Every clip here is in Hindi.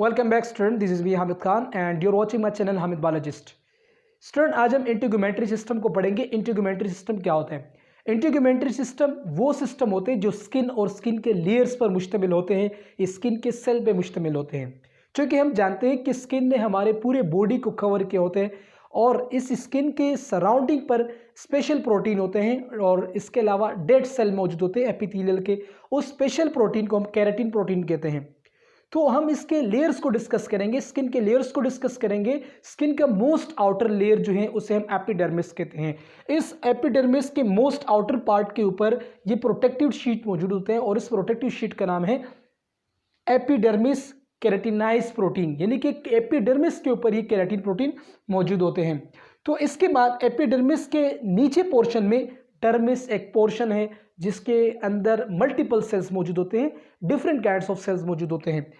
Welcome back student, this is me Hamid Khan and you're watching my channel Hamid biologist. Student, आज हम इंटीग्यूमेंट्री सिस्टम को पढ़ेंगे। इंटीग्यूमेंट्री सिस्टम क्या होता है? इंटीग्यूमेंट्री सिस्टम वो सिस्टम होते हैं जो स्किन और स्किन के लेयर्स पर मुश्तमिल होते हैं, स्किन के सेल पे मुश्तमिल होते हैं। क्योंकि हम जानते हैं कि स्किन ने हमारे पूरे बॉडी को कवर किए होते हैं और इस स्किन के सराउंडिंग पर स्पेशल प्रोटीन होते हैं और इसके अलावा डेड सेल मौजूद होते हैं एपिथेलियल के। उस स्पेशल प्रोटीन को हम केराटिन प्रोटीन कहते हैं। तो हम इसके लेयर्स को डिस्कस करेंगे, स्किन के लेयर्स को डिस्कस करेंगे। स्किन का मोस्ट आउटर लेयर जो है उसे हम एपिडर्मिस कहते हैं। इस एपिडर्मिस के मोस्ट आउटर पार्ट के ऊपर ये प्रोटेक्टिव शीट मौजूद होते हैं और इस प्रोटेक्टिव शीट का नाम है एपिडर्मिस केराटिनाइज प्रोटीन, यानी कि एपिडर्मिस के ऊपर ये केराटिन प्रोटीन मौजूद होते हैं। तो इसके बाद एपिडर्मिस के नीचे पोर्शन में डर्मिस एक पोर्शन है जिसके अंदर मल्टीपल सेल्स मौजूद होते हैं, डिफरेंट काइंड्स ऑफ सेल्स मौजूद होते हैं।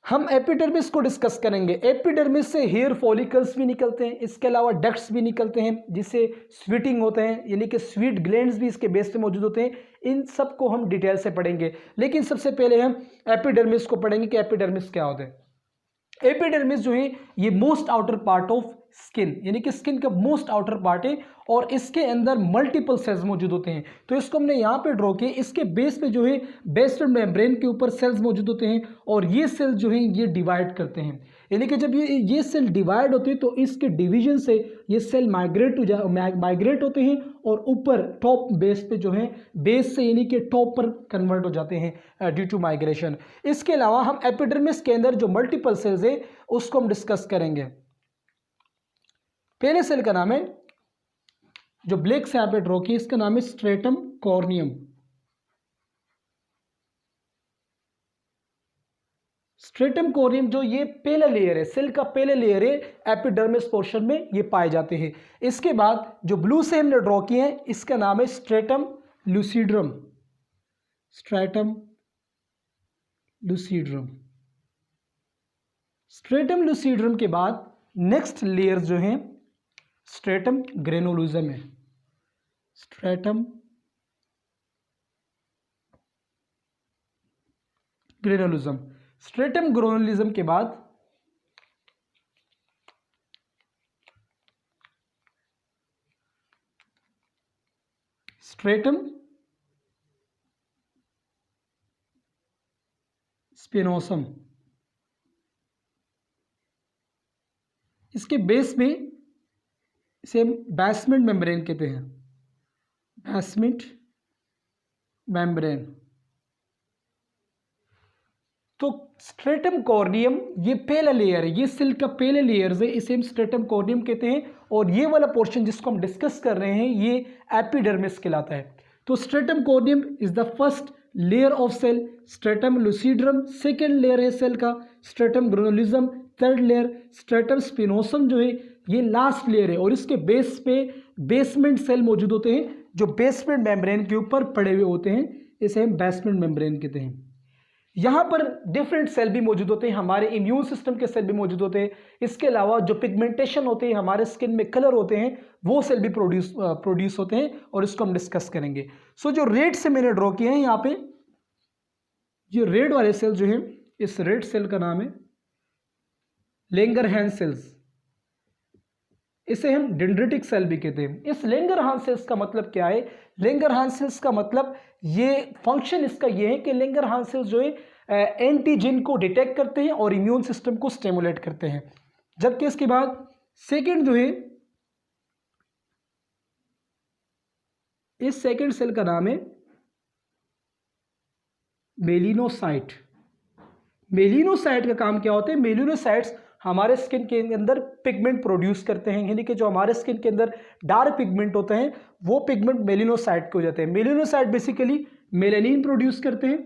हम एपिडर्मिस को डिस्कस करेंगे। एपिडर्मिस से हेयर फॉलिकल्स भी निकलते हैं, इसके अलावा डक्ट्स भी निकलते हैं जिससे स्वीटिंग होते हैं, यानी कि स्वीट ग्लैंड्स भी इसके बेस पे मौजूद होते हैं। इन सब को हम डिटेल से पढ़ेंगे, लेकिन सबसे पहले हम एपिडर्मिस को पढ़ेंगे कि एपिडर्मिस क्या होता है। एपिडर्मिस जो है ये most outer part of skin, यानी कि स्किन का मोस्ट आउटर पार्ट है और इसके अंदर मल्टीपल सेल्स मौजूद होते हैं। तो इसको हमने यहाँ पे ड्रॉ किया। इसके बेस पे जो है बेसमेंट मेम्ब्रेन के ऊपर सेल्स मौजूद होते हैं और ये सेल्स जो है ये डिवाइड करते हैं, यानी कि जब ये सेल डिवाइड होते हैं तो इसके डिवीजन से ये सेल माइग्रेट होते हैं और ऊपर टॉप बेस पे जो है बेस से यानी कि टॉप पर कन्वर्ट हो जाते हैं ड्यू टू माइग्रेशन। इसके अलावा हम एपिडर्मिस के अंदर जो मल्टीपल सेल्स है उसको हम डिस्कस करेंगे। पहले सेल का नाम है, जो ब्लैक से यहाँ पे ड्रॉ किया, इसका नाम है स्ट्रेटम कॉर्नियम। स्ट्रेटम कॉर्नियम जो ये पहला लेयर है, सेल का पहला लेयर है, एपिडर्मिस पोर्शन में ये पाए जाते हैं। इसके बाद जो ब्लू से हमने ड्रॉ किए हैं इसका नाम है स्ट्रेटम लूसिड्रम। स्ट्रेटम लूसिड्रम। स्ट्रेटम लूसिड्रम के बाद नेक्स्ट लेयर जो है स्ट्रेटम ग्रेनुलोजम है। स्ट्रेटम ग्रेनुलोजम। स्ट्रेटम ग्रेनुलोजम के बाद स्ट्रेटम स्पिनोसम। इसके बेस में इसे हम बेसमेंट मेम्ब्रेन कहते हैं। Basement membrane. तो स्ट्रेटम कॉर्नियम ये पहला लेयर है, ये सेल का पहला लेयर है, इसे हम स्ट्रेटम कॉर्नियम कहते हैं और ये वाला पोर्शन जिसको हम डिस्कस कर रहे हैं ये एपिडर्मिस कहलाता है। तो stratum corneum is the first layer of cell. Stratum lucidum second layer है सेल का। Stratum granulosum third layer. Stratum spinosum जो है ये लास्ट लेयर है और इसके बेस पे बेसमेंट सेल मौजूद होते हैं जो बेसमेंट मेम्ब्रेन के ऊपर पड़े हुए होते हैं, इसे हम बेसमेंट मेम्ब्रेन कहते हैं। यहाँ पर डिफरेंट सेल भी मौजूद होते हैं, हमारे इम्यून सिस्टम के सेल भी मौजूद होते हैं। इसके अलावा जो पिगमेंटेशन होते हैं, हमारे स्किन में कलर होते हैं, वो सेल भी प्रोड्यूस होते हैं और इसको हम डिस्कस करेंगे। सो जो रेड से मैंने ड्रॉ किए हैं यहाँ पे, ये रेड वाले सेल जो है, इस रेड सेल का नाम है लैंगरहैंस सेल्स। इसे हम डेंड्रिटिक सेल भी कहते हैं। इस लैंगरहैंस सेल्स का मतलब क्या है? लैंगरहैंस सेल्स का मतलब ये फंक्शन इसका ये है कि लैंगरहैंस सेल्स जो है एंटीजन को डिटेक्ट करते हैं और इम्यून सिस्टम को स्टिमुलेट करते हैं। जबकि इसके बाद सेकेंड जो है, इस सेकेंड सेल का नाम है मेलिनोसाइट। मेलिनोसाइट का काम क्या होता है? मेलिनोसाइट्स हमारे स्किन के अंदर पिगमेंट प्रोड्यूस करते हैं, यानी कि जो हमारे स्किन के अंदर डार्क पिगमेंट होते हैं वो पिगमेंट मेलिनोसाइट के हो जाते हैं। मेलिनोसाइट बेसिकली मेलानिन प्रोड्यूस करते हैं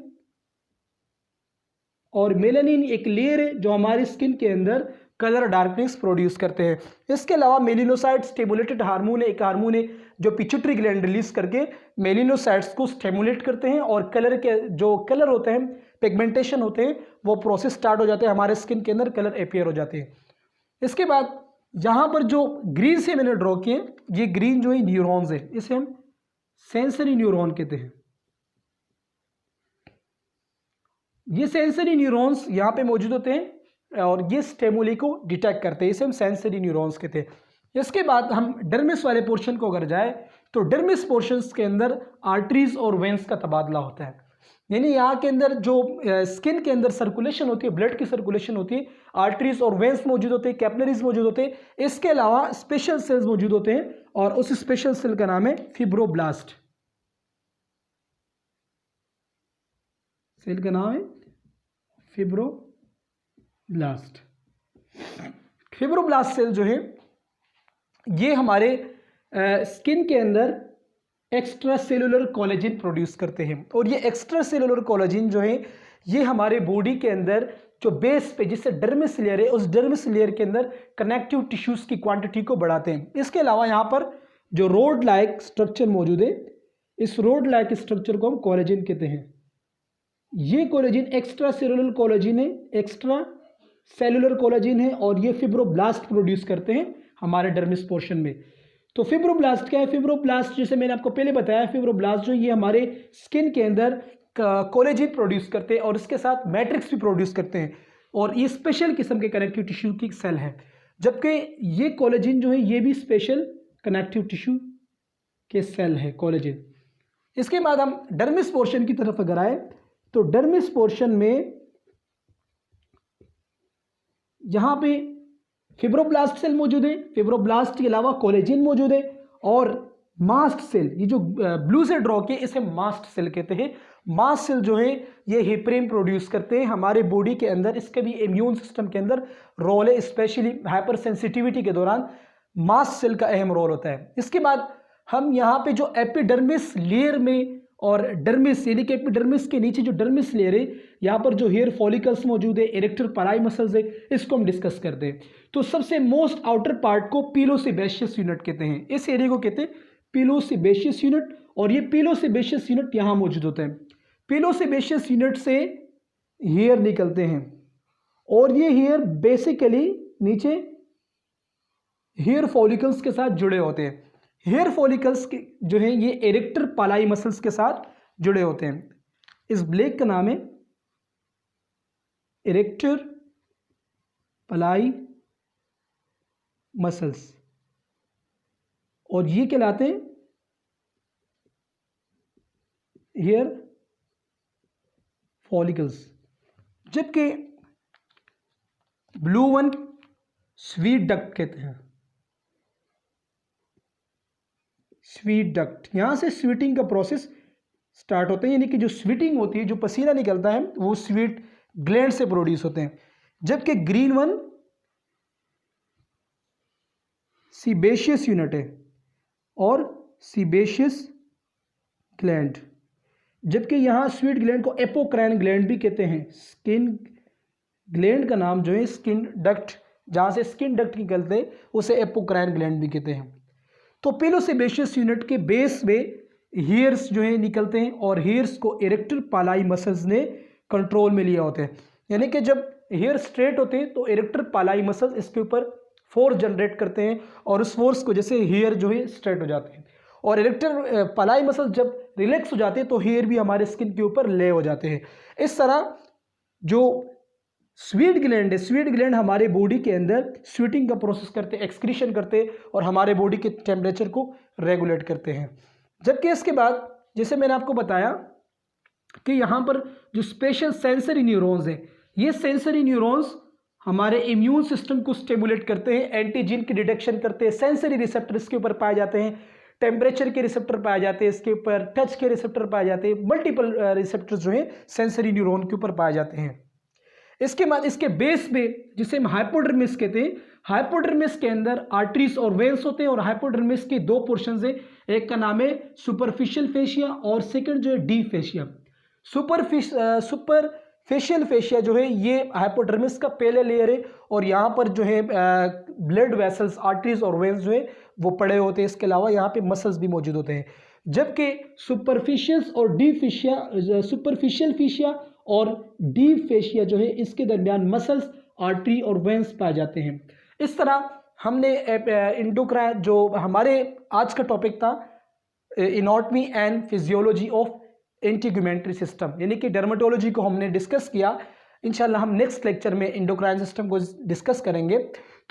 और मेलानिन एक लेयर है जो हमारी स्किन के अंदर कलर डार्कनेस प्रोड्यूस करते हैं। इसके अलावा मेलिनोसाइट स्टिमुलेटेड हार्मोन है, एक हार्मोन है जो पिट्यूटरी ग्लैंड रिलीज करके मेलिनोसाइट्स को स्टिमुलेट करते हैं और कलर के जो कलर होते हैं, पिगमेंटेशन होते हैं, वो प्रोसेस स्टार्ट हो जाते हैं, हमारे स्किन के अंदर कलर अपियर हो जाते हैं। इसके बाद यहाँ पर जो ग्रीन से मैंने ड्रॉ किए, ये ग्रीन जो है न्यूरॉन्स है, इसे हम सेंसरी न्यूरॉन कहते हैं। ये सेंसरी न्यूरॉन्स यहाँ पे मौजूद होते हैं और ये स्टिमुली को डिटेक्ट करते हैं, इसे हम सेंसरी न्यूरॉन्स कहते हैं। इसके बाद हम डर्मिस वाले पोर्शन को अगर जाए तो डर्मिस पोर्शंस के अंदर आर्टरीज और वेंस का तबादला होता है, यानी यहाँ के अंदर जो स्किन के अंदर सर्कुलेशन होती है, ब्लड की सर्कुलेशन होती है, आर्टरीज और वेंस मौजूद होते हैं, कैपिलरीज मौजूद होते हैं। इसके अलावा स्पेशल सेल्स मौजूद होते हैं और उस स्पेशल सेल का नाम है फिब्रोब्लास्ट। सेल का नाम है फिब्रोब्लास्ट। फिब्रोब्लास्ट सेल जो है ये हमारे स्किन के अंदर एक्स्ट्रा सेलुलर कोलेजिन प्रोड्यूस करते हैं, और ये एक्स्ट्रा सेलुलर कोलेजिन जो है ये हमारे बॉडी के अंदर जो बेस पे जिससे डर्मिस लेयर है, उस डर्मिस लेयर के अंदर कनेक्टिव टिश्यूज की क्वांटिटी को बढ़ाते हैं। इसके अलावा यहाँ पर जो रोड लाइक स्ट्रक्चर मौजूद है, इस रोड लाइक स्ट्रक्चर को हम कोलेजिन कहते हैं। ये कोलेजिन एक्स्ट्रा सेलुलर कोलेजिन है, एक्स्ट्रा सेलुलर कोलेजिन है, और ये फिब्रोब्लास्ट प्रोड्यूस करते हैं हमारे डर्मिस पोर्शन में। तो फिब्रोब्लास्ट क्या है? फिब्रोब्लास्ट जैसे मैंने आपको पहले बताया, फिब्रोब्लास्ट जो ये हमारे स्किन के अंदर कोलेजिन प्रोड्यूस करते हैं और इसके साथ मैट्रिक्स भी प्रोड्यूस करते हैं, और ये स्पेशल किस्म के कनेक्टिव टिश्यू की सेल है, जबकि ये कोलेजिन जो है ये भी स्पेशल कनेक्टिव टिश्यू के सेल है कोलेजिन। इसके बाद हम डर्मिस पोर्शन की तरफ अगर आए तो डर्मिस पोर्शन में यहां पे फिब्रोब्लास्ट सेल मौजूद है, फिब्रोब्लास्ट के अलावा कोलेजिन मौजूद है, और मास्ट सेल, ये जो ब्लू से ड्रॉ किए इसे मास्ट सेल कहते हैं। मास्ट सेल जो है ये हिप्रिन प्रोड्यूस करते हैं हमारे बॉडी के अंदर, इसके भी इम्यून सिस्टम के अंदर रोल है, स्पेशली हाइपर सेंसिटिविटी के दौरान मास्ट सेल का अहम रोल होता है। इसके बाद हम यहाँ पे जो एपिडर्मिस लेयर में और डर्मिस यानी कि एपिडर्मिस के नीचे जो डर्मिस लेयर है, यहाँ पर जो हेयर फॉलिकल्स मौजूद है, इरेक्टर पालाई मसल्स है, इसको हम डिस्कस करते हैं। तो सबसे मोस्ट आउटर पार्ट को पिलोसेबेशियस यूनिट कहते हैं, इस एरिया को कहते हैं पिलोसेबेशियस यूनिट, और ये पिलोसेबेशियस यूनिट यहाँ मौजूद होता है। पिलोसेबेशियस यूनिट से हेयर निकलते हैं, और ये हेयर बेसिकली नीचे हेयर फॉलिकल्स के साथ जुड़े होते हैं। हेयर फॉलिकल्स के जो है ये इरेक्टर पालाई मसल्स के साथ जुड़े होते हैं। इस ब्लैक का नाम है इरेक्टर पालाई मसल्स, और ये कहलाते हैं हेयर फॉलिकल्स, जबकि ब्लू वन स्वीट डक्ट कहते हैं। स्वीट डक्ट, यहां से स्वीटिंग का प्रोसेस स्टार्ट होता है, यानी कि जो स्वीटिंग होती है, जो पसीना निकलता है, वो स्वीट ग्लैंड से प्रोड्यूस होते हैं। जबकि ग्रीन वन सीबेशियस यूनिट है और सीबेशियस ग्लैंड, जबकि यहां स्वीट ग्लैंड को एपोक्राइन ग्लैंड भी कहते हैं। स्किन ग्लैंड का नाम जो है स्किन डक्ट, जहां से स्किन डक्ट निकलते हैं उसे एपोक्राइन ग्लैंड भी कहते हैं। तो पिलोसेबेशियस यूनिट के बेस में हेयर्स जो है निकलते हैं, और हेयर्स को इरेक्टर पालाई मसल्स ने कंट्रोल में लिया होते हैं, यानी कि जब हेयर स्ट्रेट होते हैं तो इरेक्टर पालाई मसल्स इसके ऊपर फोर्स जनरेट करते हैं, और उस फोर्स को जैसे हेयर जो है स्ट्रेट हो जाते हैं, और इरेक्टर पालाई मसल्स जब रिलैक्स हो जाते हैं तो हेयर भी हमारे स्किन के ऊपर ले हो जाते हैं। इस तरह जो स्वीट ग्लैंड है, स्वीट ग्लैंड हमारे बॉडी के अंदर स्वीटिंग का प्रोसेस करते, एक्सक्रीशन करते, और हमारे बॉडी के टेम्परेचर को रेगुलेट करते हैं। जबकि इसके बाद जैसे मैंने आपको बताया कि यहाँ पर जो स्पेशल सेंसरी न्यूरॉन्स हैं, ये सेंसरी न्यूरॉन्स हमारे इम्यून सिस्टम को स्टिमुलेट करते हैं, एंटीजन की डिटेक्शन करते हैं, सेंसरी रिसेप्टर इसके ऊपर पाए जाते हैं, टेम्परेचर के रिसेप्टर पाए जाते हैं, इसके ऊपर टच के रिसेप्टर पाए जाते हैं, मल्टीपल रिसेप्टर्स जो हैं सेंसरी न्यूरॉन के ऊपर पाए जाते हैं। इसके बाद इसके बेस में जिसे हम हाइपोडर्मिस कहते हैं, हाइपोडर्मिस के अंदर आर्टरीज और वेन्स होते हैं, और हाइपोडर्मिस के दो पोर्शंस हैं, एक का नाम है सुपरफिशियल फेशिया और सेकंड जो है डीप फेशिया। सुपरफिशियल फेशिया जो है ये हाइपोडर्मिस का पहले लेयर है, और यहाँ पर जो है ब्लड वेसल्स, आर्टरीज और वेन्स जो है वो पड़े होते हैं। इसके अलावा यहाँ पे मसल्स भी मौजूद होते हैं, जबकि सुपरफिशियल और डीप फेशिया, सुपरफिशियल फेशिया और डीप फेशिया जो है इसके दरमियान मसल्स, आर्टरी और वेंस पाए जाते हैं। इस तरह हमने इंडोक्राइन जो हमारे आज का टॉपिक था, anatomy and physiology of integumentary system, यानी कि डर्मेटोलॉजी को हमने डिस्कस किया, इंशाल्लाह हम नेक्स्ट लेक्चर में एंडोक्राइन सिस्टम को डिस्कस करेंगे।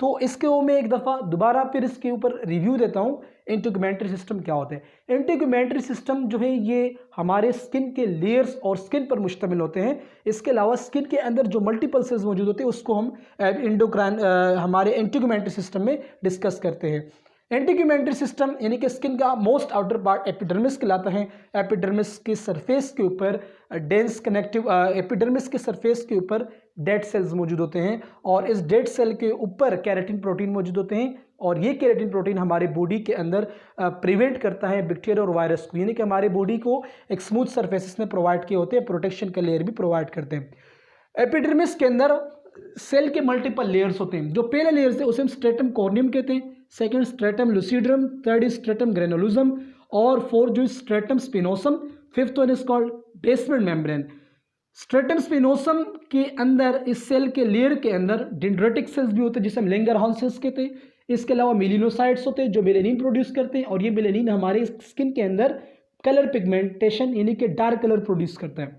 तो इसके मैं एक दफ़ा दोबारा फिर इसके ऊपर रिव्यू देता हूँ, इंटीग्यूमेंट्री सिस्टम क्या होते हैं। इंटीग्यूमेंट्री सिस्टम जो है ये हमारे स्किन के लेयर्स और स्किन पर मुश्तमिल होते हैं। इसके अलावा स्किन के अंदर जो मल्टीपल सेल्स मौजूद होते हैं उसको हम एंडोक्राइन हमारे इंटीग्यूमेंट्री सिस्टम में डिस्कस करते हैं। एंटीग्यूमेंट्री सिस्टम यानी कि स्किन का मोस्ट आउटर पार्ट एपिडर्मिस कहलाता है। एपिडर्मिस के सरफेस के ऊपर डेंस कनेक्टिव एपिडर्मिस के सरफेस के ऊपर डेड सेल्स मौजूद होते हैं और इस डेड सेल के ऊपर केराटिन प्रोटीन मौजूद होते हैं और ये केराटिन प्रोटीन हमारे बॉडी के अंदर प्रिवेंट करता है बैक्टीरिया और वायरस को, यानी कि हमारे बॉडी को एक स्मूथ सरफेसेस में प्रोवाइड किए होते हैं, प्रोटेक्शन का लेयर भी प्रोवाइड करते हैं। एपिडर्मिस के अंदर सेल के मल्टीपल लेयर्स होते हैं। जो पहले लेयर्स है उसे हम स्ट्रेटम कॉर्नियम कहते हैं, second stratum lucidum, third is stratum granulosum और फोर्थ जो stratum spinosum, fifth one is called basement membrane. Stratum spinosum के अंदर इस सेल के लेयर के अंदर डेंड्रेटिक सेल्स भी होते हैं जिसे हम लैंगरहॉर्न सेल्स कहते हैं। इसके अलावा मेलिनोसाइट्स होते हैं जो मेलेनिन प्रोड्यूस करते हैं और ये मेलेनिन हमारे स्किन के अंदर कलर पिगमेंटेशन यानी कि डार्क कलर प्रोड्यूस करते हैं।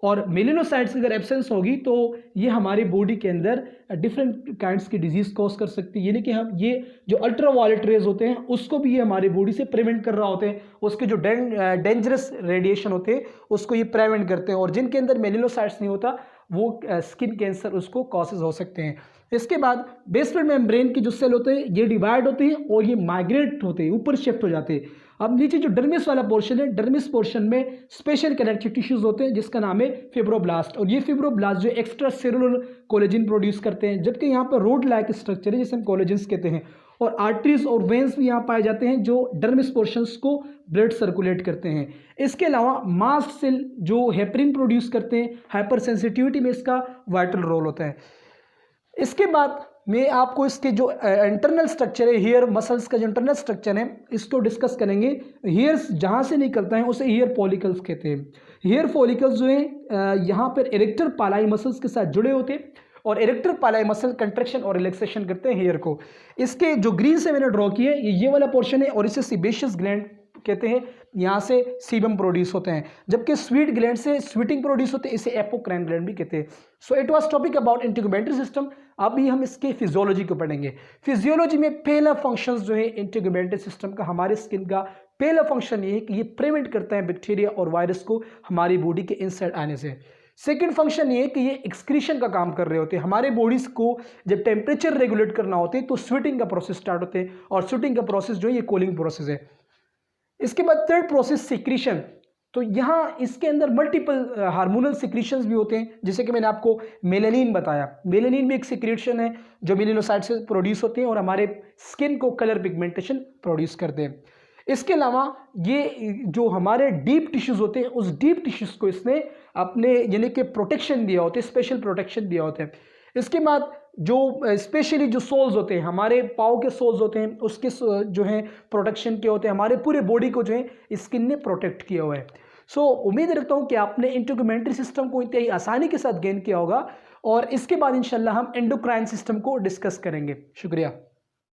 और मेलिनोसाइट्स की अगर एब्सेंस होगी तो ये हमारी बॉडी के अंदर डिफरेंट काइंड्स की डिजीज कॉज कर सकती है, यानी कि हम ये जो अल्ट्रावायलेट रेज होते हैं उसको भी ये हमारी बॉडी से प्रिवेंट कर रहा होते हैं, उसके जो डेंजरस रेडिएशन होते हैं उसको ये प्रिवेंट करते हैं और जिनके अंदर मेलिनोसाइट्स नहीं होता वो स्किन कैंसर उसको कॉसेज हो सकते हैं। इसके बाद बेसमेंट मेम्ब्रेन के जो सेल होते हैं ये डिवाइड होते हैं और ये माइग्रेट होते हैं, ऊपर शिफ्ट हो जाते हैं। अब नीचे जो डर्मिस वाला पोर्शन है, डर्मिस पोर्शन में स्पेशल कनेक्टिव टिश्यूज होते हैं जिसका नाम है फिब्रोब्लास्ट और ये फिब्रोब्लास्ट जो एक्स्ट्रा सेलुलर कोलेजन प्रोड्यूस करते हैं, जबकि यहाँ पर रोड लाइक स्ट्रक्चर है जिसे हम कोलेजन्स कहते हैं और आर्टरीज और वेन्स भी यहाँ पाए जाते हैं जो डर्मिस पोर्शंस को ब्लड सर्कुलेट करते हैं। इसके अलावा मास्ट सेल जो हेपरिन प्रोड्यूस करते हैं, हाइपर सेंसिटिविटी में इसका वाइटल रोल होता है। इसके बाद मैं आपको इसके जो इंटरनल स्ट्रक्चर है, हेयर मसल्स का जो इंटरनल स्ट्रक्चर है इसको डिस्कस करेंगे। हेयर्स जहाँ से निकलता है उसे हेयर फॉलिकल्स कहते हैं। हेयर फॉलिकल्स जो है यहाँ पर इरेक्टर पालाई मसल्स के साथ जुड़े होते हैं और इरेक्टर पालाई मसल कंट्रैक्शन और रिलैक्सेशन करते हैं हेयर को। इसके जो ग्रीन से मैंने ड्रॉ किया है ये वाला पोर्शन है और इसे सीबेशियस ग्लैंड कहते हैं, यहाँ से सीबम प्रोड्यूस होते हैं, जबकि स्वीट ग्लैंड से स्वीटिंग प्रोड्यूस होते हैं, इसे एपोक्राइन ग्लैंड भी कहते हैं। So it was topic about integumentary system. अभी हम इसके फिजियोलॉजी को पढ़ेंगे। फिजियोलॉजी में पहला फंक्शन जो है इंटीग्यूमेंट्री सिस्टम का, हमारे स्किन का पहला फंक्शन ये है कि ये प्रिवेंट करता है बैक्टीरिया और वायरस को हमारी बॉडी के इनसाइड आने से। सेकेंड फंक्शन ये है कि ये एक्सक्रीशन का काम कर रहे होते हैं। हमारे बॉडीज को जब टेम्परेचर रेगुलेट करना होता है तो स्वेटिंग का प्रोसेस स्टार्ट होते हैं और स्वेटिंग का प्रोसेस जो है ये कूलिंग प्रोसेस है। इसके बाद थर्ड प्रोसेस सिक्रीशन। तो यहाँ इसके अंदर मल्टीपल हार्मोनल सिक्रीशंस भी होते हैं, जैसे कि मैंने आपको मेलेनिन बताया। मेलेनिन भी एक सिक्रीशन है जो मेलिनोसाइट से प्रोड्यूस होते हैं और हमारे स्किन को कलर पिगमेंटेशन प्रोड्यूस करते हैं। इसके अलावा ये जो हमारे डीप टिश्यूज होते हैं उस डीप टिश्यूज को इसने अपने यानी कि प्रोटेक्शन दिया होता है, स्पेशल प्रोटेक्शन दिया होता है। इसके बाद जो स्पेशली जो सोल्स होते हैं, हमारे पाँव के सोल्स होते हैं, उसके जो हैं प्रोटेक्शन के होते हैं, हमारे पूरे बॉडी को जो है स्किन ने प्रोटेक्ट किया हुआ है। सो उम्मीद रखता हूँ कि आपने इंटीग्यूमेंट्री सिस्टम को इतनी आसानी के साथ गेन किया होगा और इसके बाद इंशाल्लाह हम एंडोक्राइन सिस्टम को डिस्कस करेंगे। शुक्रिया।